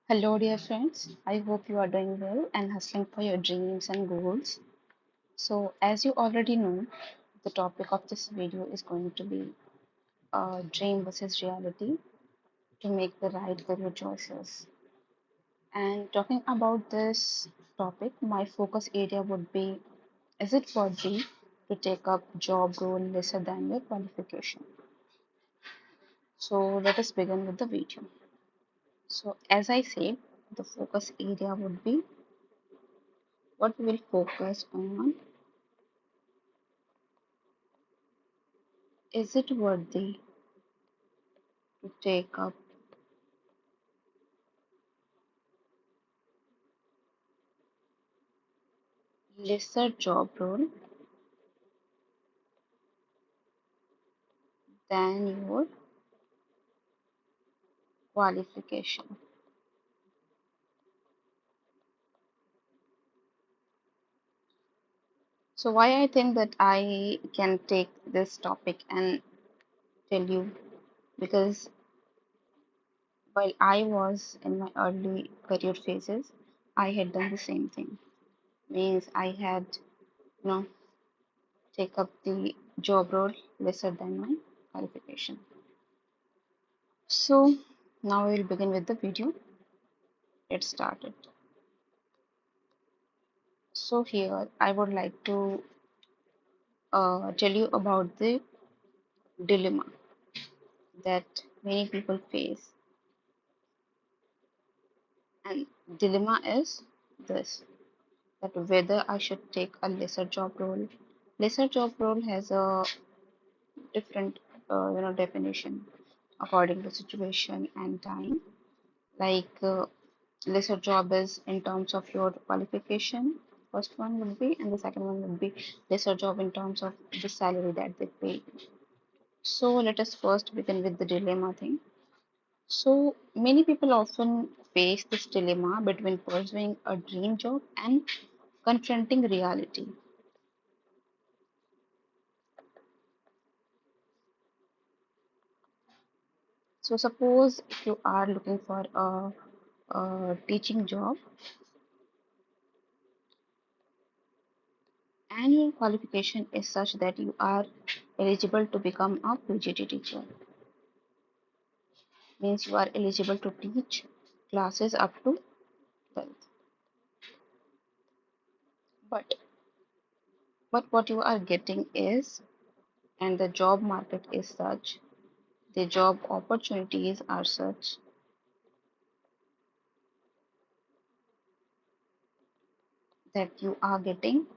Hello, dear friends. I hope you are doing well and hustling for your dreams and goals. So, as you already know, the topic of this video is going to be dream versus reality to make the right career choices. And talking about this topic, my focus area would be: is it worthy to take up job role lesser than your qualification? So, let us begin with the video. So, as I said, the focus area would be what we will focus on. Is it worthy to take up lesser job role than your qualification? So why I think that I can take this topic and tell you, because while I was in my early career phases, I had done the same thing. Means I had, take up the job role lesser than my qualification. So now we will begin with the video. Let's start it. So here I would like to tell you about the dilemma that many people face. And dilemma is this, that whether I should take a lesser job role. Lesser job role has a different definition according to situation and time. Like lesser job is in terms of your qualification. First one would be, and the second one would be lesser job in terms of the salary that they pay. So let us first begin with the dilemma thing. So many people often face this dilemma between pursuing a dream job and confronting reality. So suppose if you are looking for a teaching job and your qualification is such that you are eligible to become a PGT teacher, means you are eligible to teach classes up to 12th. But what you are getting is, and the job market is such, the job opportunities are such that you are getting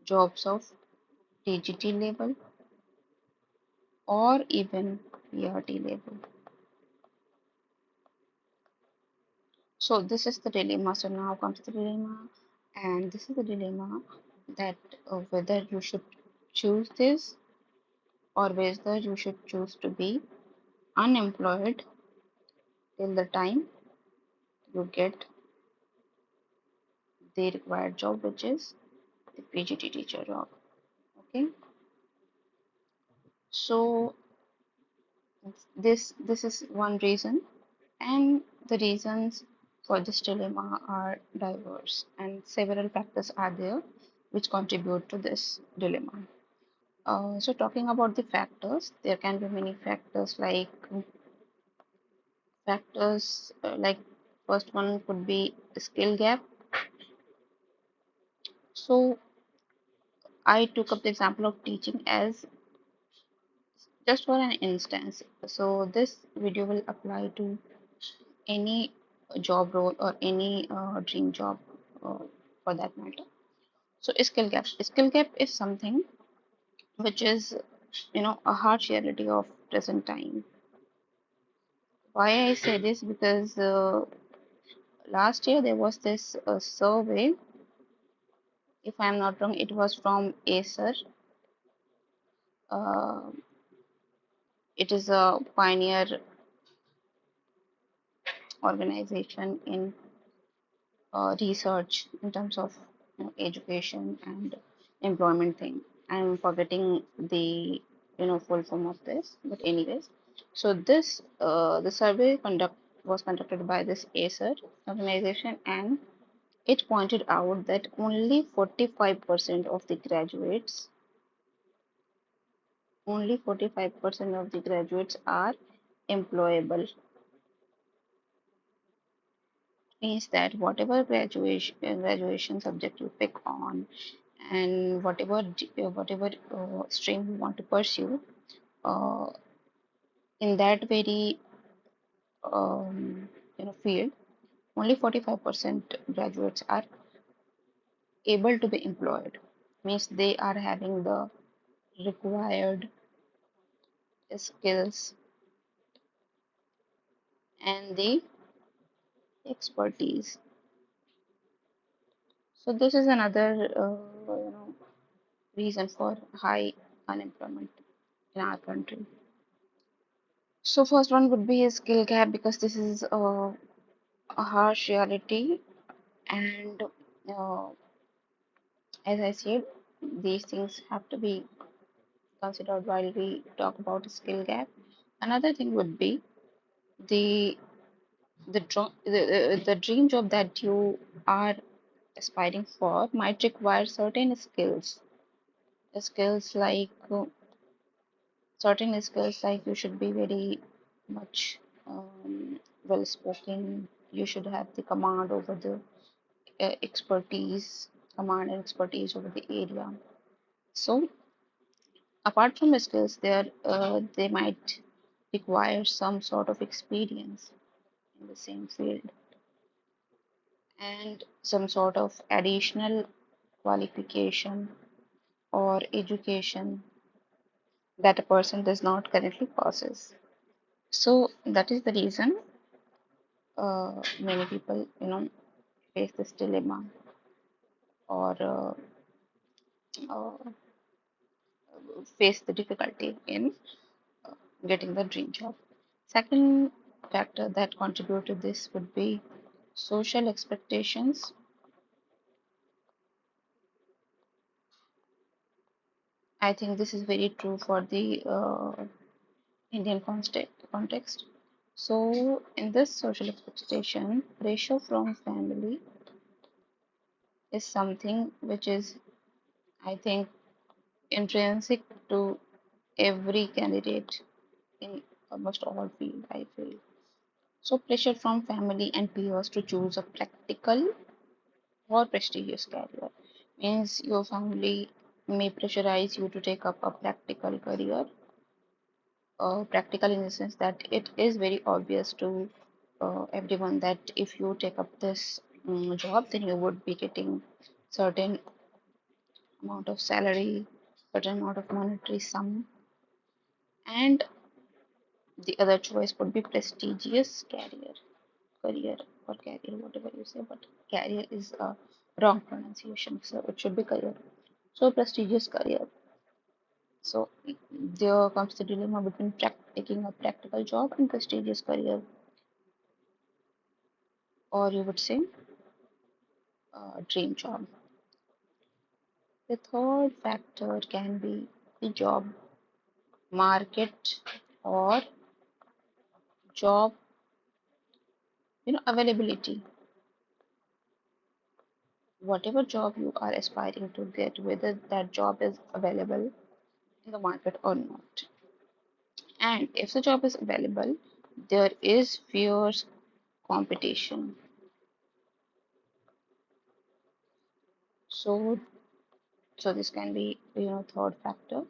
jobs of TGT level or even PRT level. So this is the dilemma. So now comes the dilemma, and this is the dilemma that whether you should choose this or whether you should choose to be unemployed till the time you get the required job, which is the PGT teacher job. Okay, so this is one reason, and the reasons for this dilemma are diverse, and several factors are there which contribute to this dilemma. So talking about the factors, there can be many factors like first one could be skill gap. So I took up the example of teaching as just for an instance. So this video will apply to any job role or any dream job uh, for that matter. So skill gap is something which is a harsh reality of present time. Why I say this, because last year there was this survey, if I'm not wrong, it was from Acer. Uh, it is a pioneer organization in research in terms of education and employment thing. I'm forgetting the full form of this, but anyways, so this the survey was conducted by this ACER organization, and it pointed out that only 45% of the graduates are employable. Means that whatever graduation subject you pick on, and whatever stream you want to pursue, uh, in that very field, only 45% graduates are able to be employed. Means they are having the required skills and the expertise. So this is another reason for high unemployment in our country. So first one would be a skill gap, because this is a harsh reality, and uh, as I said, these things have to be considered while we talk about skill gap. Another thing would be the the dream job that you are aspiring for might require certain skills like you should be very much well spoken. You should have the command and expertise over the area. So apart from the skills, they might require some sort of experience in the same field, and some sort of additional qualification or education that a person does not currently possess. So that is the reason many people, face this dilemma, or uh, face the difficulty in getting the dream job. Second factor that contribute to this would be social expectations. I think this is very true for the Indian context. So, in this social expectation, pressure from family is something which is, I think, intrinsic to every candidate in almost all field, I feel. So, pressure from family and peers to choose a practical or prestigious career means your family may pressurize you to take up a practical career. Practical in the sense that it is very obvious to everyone that if you take up this job, then you would be getting certain amount of salary, certain amount of monetary sum, and the other choice would be prestigious career or career, whatever you say, but career is a wrong pronunciation, so it should be career. So prestigious career. So there comes the dilemma between taking a practical job and prestigious career, or you would say dream job. The third factor can be the job market or job, availability. Whatever job you are aspiring to get, whether that job is available in the market or not. And if the job is available, there is fierce competition. So, so this can be, third factor.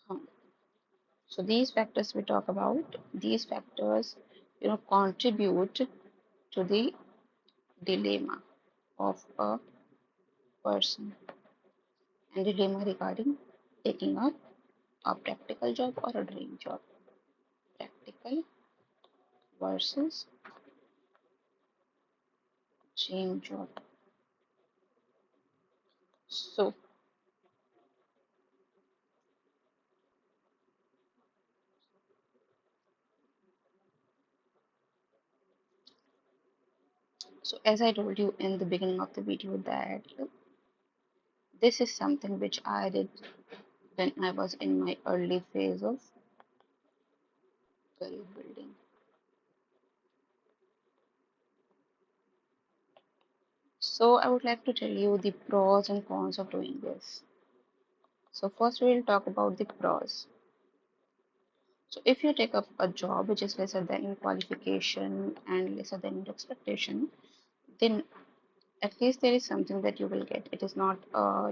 Um, So these factors we talk about, these factors, contribute to the dilemma of a person, and dilemma regarding taking up a practical job or a dream job. Practical versus dream job. So, so as I told you in the beginning of the video that this is something which I did when I was in my early phase of career building. So I would like to tell you the pros and cons of doing this. So first we'll talk about the pros. So if you take up a job which is lesser than your qualification and lesser than your expectation, then at least there is something that you will get. It is not uh,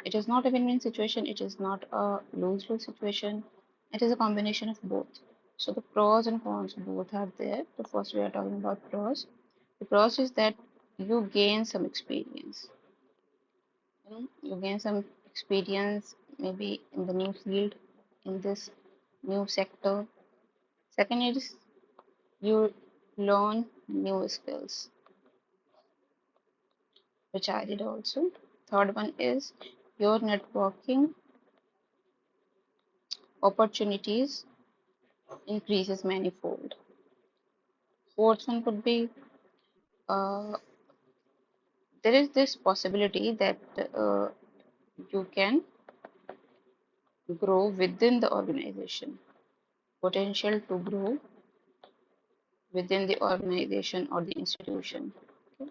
it is not a win-win situation. It is not a lose-lose situation. It is a combination of both. So the pros and cons both are there. The first we are talking about pros. The pros is that you gain some experience. You gain some experience maybe in the new field, in this new sector. Second is you learn new skills, which I did also. Third one is your networking opportunities increases manifold. Fourth one could be uh, there is this possibility that you can grow within the organization, potential to grow within the organization or the institution. Okay?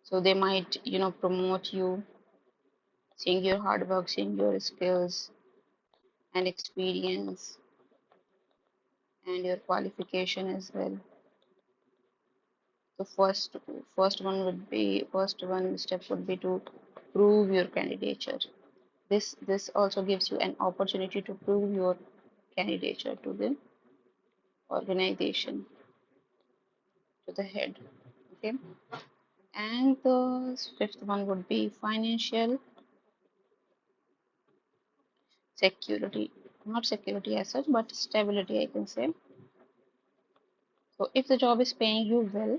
So they might, promote you, seeing your hard work, seeing your skills and experience and your qualification as well. The first one step would be to prove your candidature. This also gives you an opportunity to prove your candidature to the organization, to the head. Okay. And the fifth one would be financial security. Not security as such, but stability, I can say. So if the job is paying you well,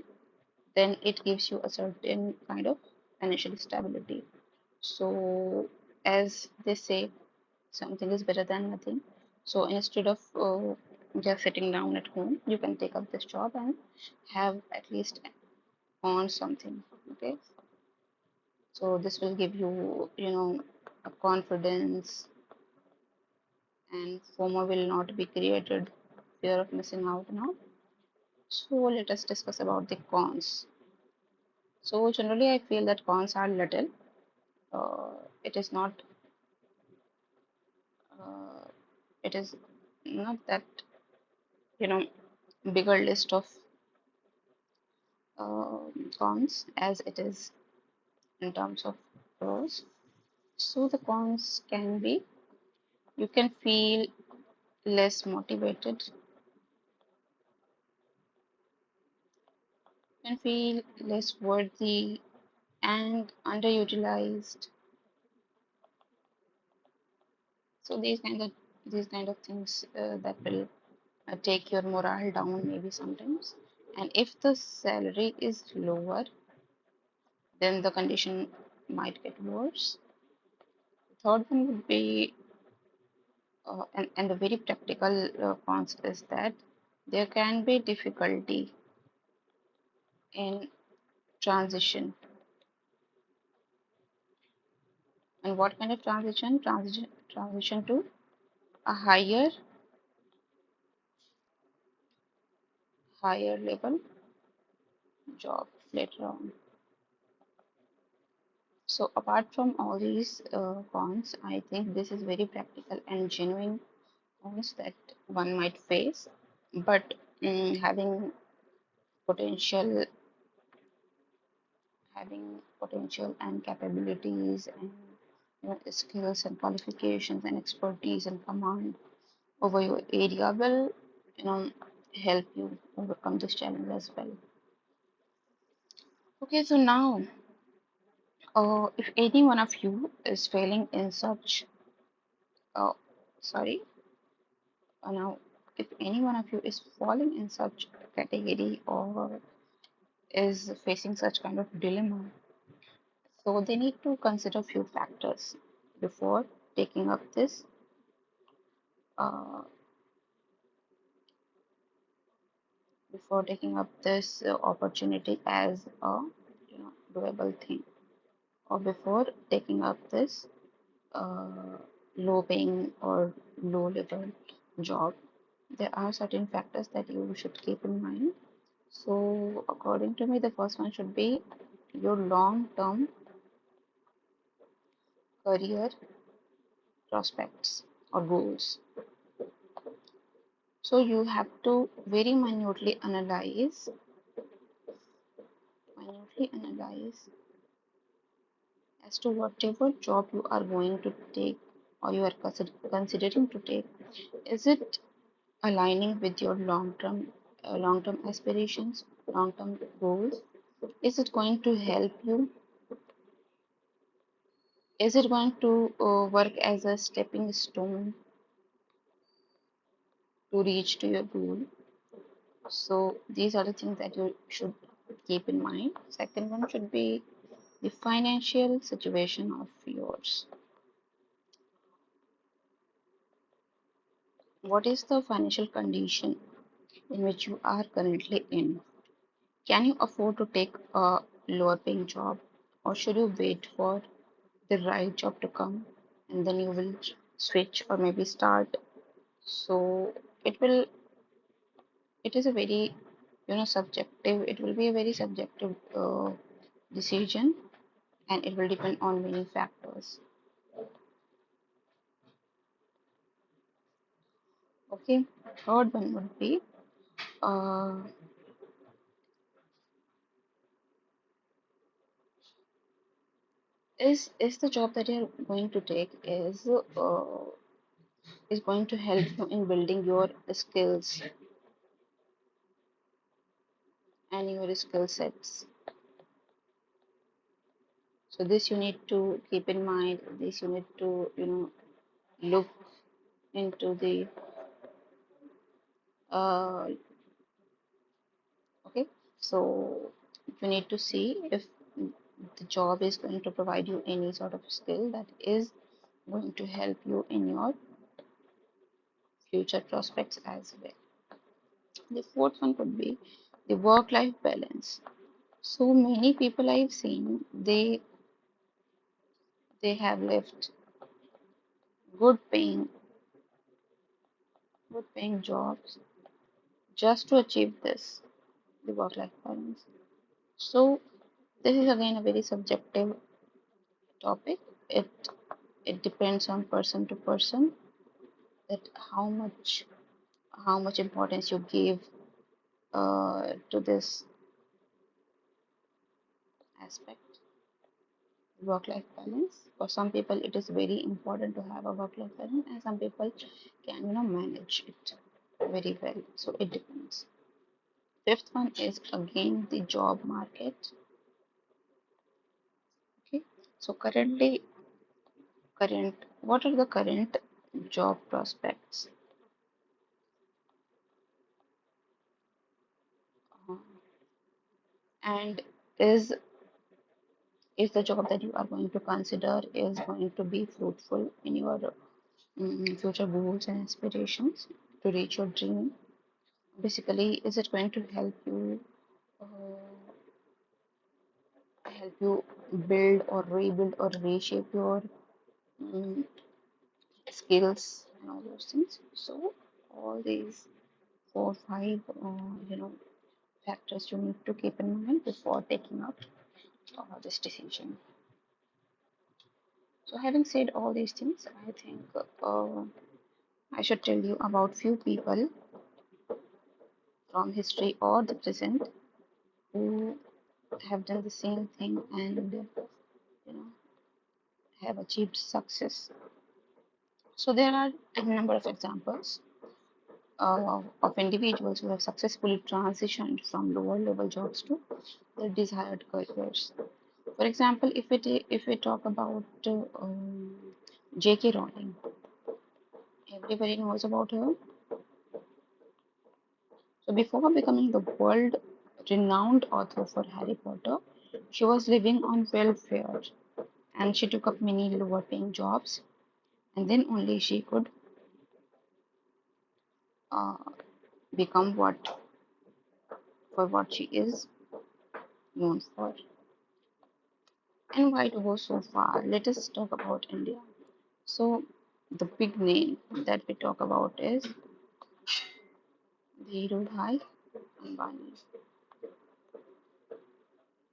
then it gives you a certain kind of financial stability. So as they say, something is better than nothing. So instead of just sitting down at home, you can take up this job and have at least earn something. Okay. So this will give you, a confidence, and FOMO will not be created, fear of missing out now. So let us discuss about the cons. So generally, I feel that cons are little. It is not. Uh, it is not that you know bigger list of cons as it is in terms of pros. So the cons can be you can feel less motivated, you can feel less worthy and underutilized. So these kind of things that will take your morale down maybe sometimes. And if the salary is lower, then the condition might get worse. The third one would be, and the very practical cons is that there can be difficulty in transition. And what kind of transition? Transition to a higher level job later on. So apart from all these cons, I think this is very practical and genuine cons that one might face. But having potential, and capabilities and skills and qualifications and expertise and command over your area will you know help you overcome this challenge as well. Okay, so now if any one of you is failing in such uh, sorry now if any one of you is falling in such category or is facing such kind of dilemma, so they need to consider few factors before taking up this uh, opportunity as a doable thing, or before taking up this uh, low paying or low level job, there are certain factors that you should keep in mind. So, according to me, the first one should be your long term career prospects or goals. So, you have to very minutely analyze as to whatever job you are going to take or you are considering to take. Is it aligning with your long-term aspirations, long-term goals? Is it going to help you? Is it going to work as a stepping stone to reach to your goal? So these are the things that you should keep in mind. Second one should be the financial situation of yours. What is the financial condition in which you are currently in? Can you afford to take a lower paying job, or should you wait for the right job to come and then you will switch or maybe start? So it will, it is a very, subjective, it will be a very subjective decision, and it will depend on many factors. Okay, third one would be uh, is the job that you're going to take is going to help you in building your skills and your skill sets. So this you need to keep in mind. This you need to look into the uh, okay. So you need to see if the job is going to provide you any sort of skill that is going to help you in your future prospects as well. The fourth one could be the work-life balance. So many people I've seen, they have left good paying good paying jobs just to achieve this, the work-life balance. So this is again a very subjective topic. It depends on person to person that how much importance you give to this aspect, work-life balance. For some people, it is very important to have a work-life balance, and some people can manage it very well. So it depends. Fifth one is again the job market. Okay, so what are the current job prospects? Uh, and is is the job that you are going to consider is going to be fruitful in your future goals and aspirations to reach your dream? Basically, is it going to help you build or rebuild or reshape your um, skills and all those things? So all these four, five, factors you need to keep in mind before taking up this decision. So having said all these things, I think I should tell you about few people from history or the present who have done the same thing and know have achieved success. So there are a number of examples of individuals who have successfully transitioned from lower level jobs to their desired careers. For example, if we talk about J.K. Rowling, everybody knows about her. So before becoming the world renowned author for Harry Potter, she was living on welfare and she took up many lower paying jobs, and then only she could uh, become what she is known for. And why to go so far? Let us talk about India. So the big name that we talk about is Dhirubhai Ambani.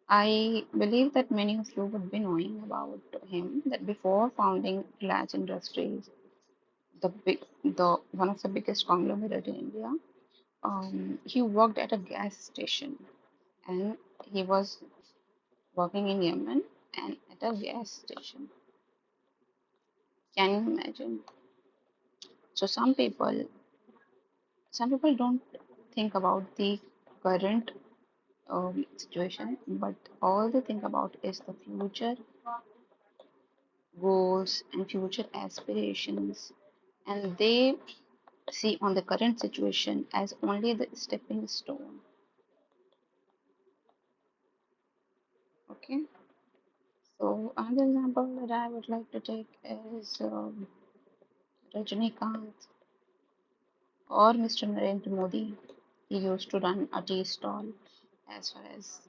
I believe that many of you would be knowing about him that before founding Reliance Industries, the one of the biggest conglomerate in India, he worked at a gas station and he was working in Yemen and at a gas station. Can you imagine? So some people don't think about the current situation, but all they think about is the future goals and future aspirations, and they see on the current situation as only the stepping stone. Okay, so another example that I would like to take is Rajnikant or Mr. Narendra Modi. He used to run a tea stall, as far as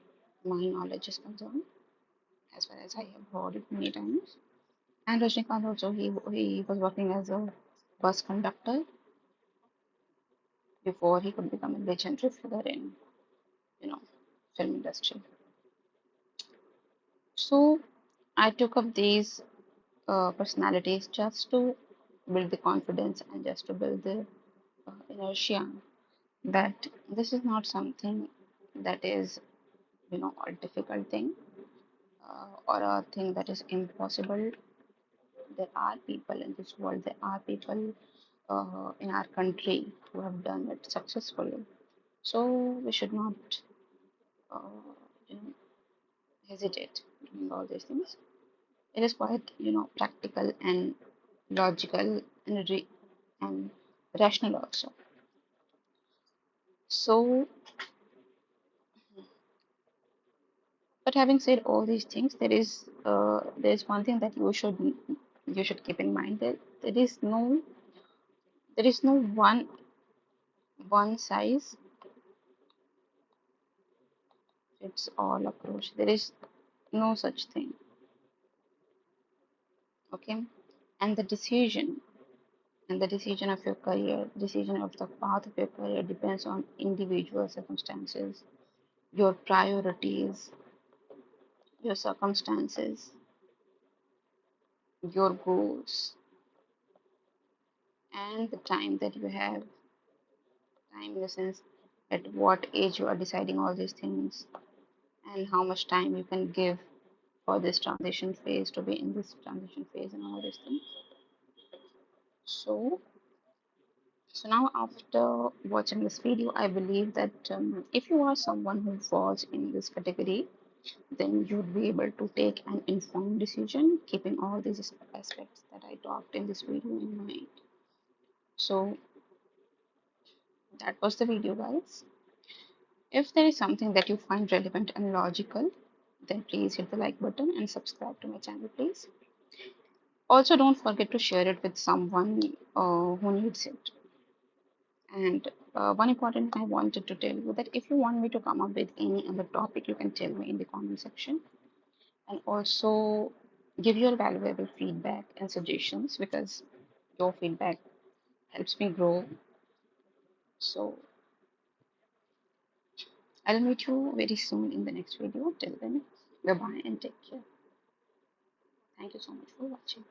my knowledge is concerned, as far as I have heard it many times. And Rajnikant also, he was working as a bus conductor before he could become a legendary figure in, you know, film industry. So I took up these personalities just to build the confidence and just to build the inertia that this is not something that is, a difficult thing or a thing that is impossible. There are people in this world, there are people in our country who have done it successfully. So we should not, uh, you know, hesitate doing all these things. It is quite, practical and logical and and rational also. So, but having said all these things, there is one thing that you should keep in mind that there is no one size fits all approach. There is no such thing. Okay, and the decision of your career, decision of the path of your career depends on individual circumstances, your priorities, your circumstances, your goals, and the time that you have. Time in the sense at what age you are deciding all these things, and how much time you can give for this transition phase to be in this transition phase and all these things. So, so now after watching this video, I believe that if you are someone who falls in this category, then you'd be able to take an informed decision, keeping all these aspects that I talked in this video in mind. So that was the video, guys. If there is something that you find relevant and logical, then please hit the like button and subscribe to my channel, please. Also, don't forget to share it with someone who needs it. And one important thing I wanted to tell you that if you want me to come up with any other topic, you can tell me in the comment section. And also give your valuable feedback and suggestions because your feedback helps me grow. So I'll meet you very soon in the next video. Till then, bye bye and take care. Thank you so much for watching.